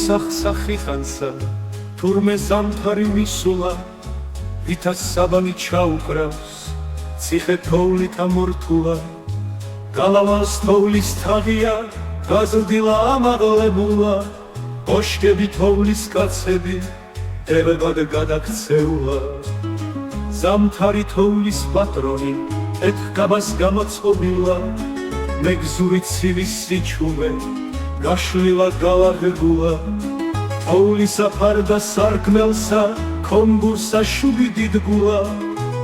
სახსახი ხანსა თურმე ზამთარი მისულა ვითა საბანი ჩაუკრავს ციხე თოვლით ამორთულა გალავას თოვლის თაღია გაზრდილა ამაღლებულა ოშკები თოვლის კაცები დებებად გადაქცეულა ზამთარი თოვლის პატრონი ეთქაბას გამოწყობილა მეგზური ცივის სიჩუმე გაშლილა გალაღებულა თოვლისა ფარდა სარკმელსა კონგურსა შუბი დიდგულა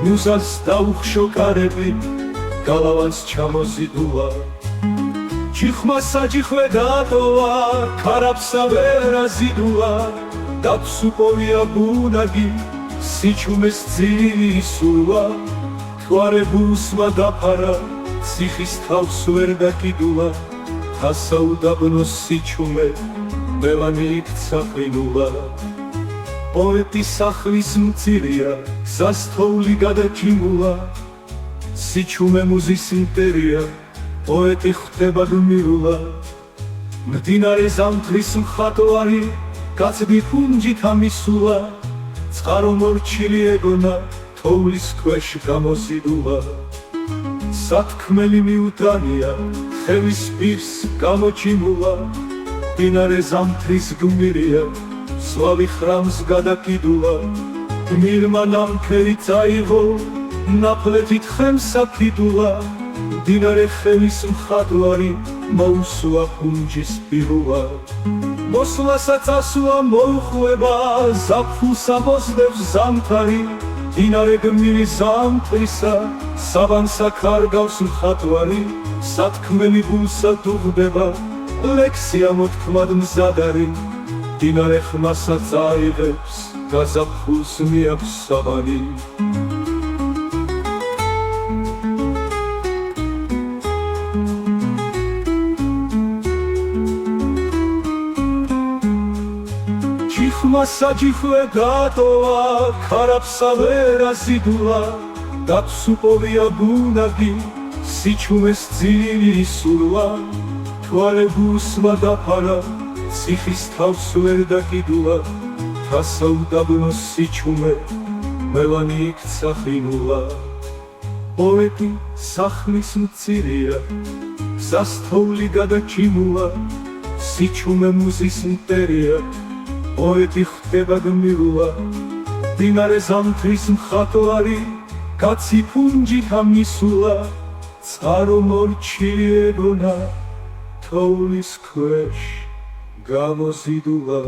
მუზას დაუხშო კარები გალავანს ჩამოზიდულა ჩიხმა საჯიხვე დატოვა ქარაფსა ვერ აზიდულა დაცუპოვია ბუნაგი სიჩუმეს ძირისულა თვარებულსმა დაფარა ციხის თავს ვერ დაკიდულა ასაუდაბნოს სიჩუმე მელანი იქცა ყინულა პოეტი სახლის მცირია გზას თოვლი გადაჭიმულა სიჩუმე მუზის იმპერია პოეტი ხდება გმირულა მდინარე ზამთრის მხატვარი კაცები ფუნჯით ამისულა წყარო მორჩილი ეგონა თოვლის ქვეშ გამოზიდულა სათქმელი მიუტანია ხელის პირს გამოჩიმულა მდინარე ზამთრის გმირია სვავი ხრამს გადაკიდულა გმირმა ნამქერი წაიღო ნაფლეთით ხელს აკიდულა მდინარე ხელის მხატვარი მოუსვა ფუნჯის პირულა მოსვლასაც ასვლა მოუხვება ზაფხულს ამოსდევს ზამთარი მდინარე გმირი ზამთრისა საბანსა კარგავს მხატვარი სათქმელი გულსა დუღდება ლექსია მოთქმად მზადარი მდინარე ხმასაც აიღებს გაზაფხულს მიაქვს საბანი ჩიხმა საჯიხვე დატოვა ქარაფსა ვერ აზიდულა დაცუპოვია ბუნაგი სიჩუმეს ძირისულა თვალებულსმა დაფარა ციხის თავს ვერ დაკიდულა ასაუდაბნოს სიჩუმე მელანი იქცა ყინულა პოეტი სახლის მცირია გზას თოვლი გადაჭიმულა სიჩუმე მუზის იმპერია პოეტი ხდება გმირულა მდინარე ზამთრის მხატვარი კაცი ფუნჯით ამისულა წყარო მორჩილი ეგონა თოვლის ქვეშ გამოზიდულა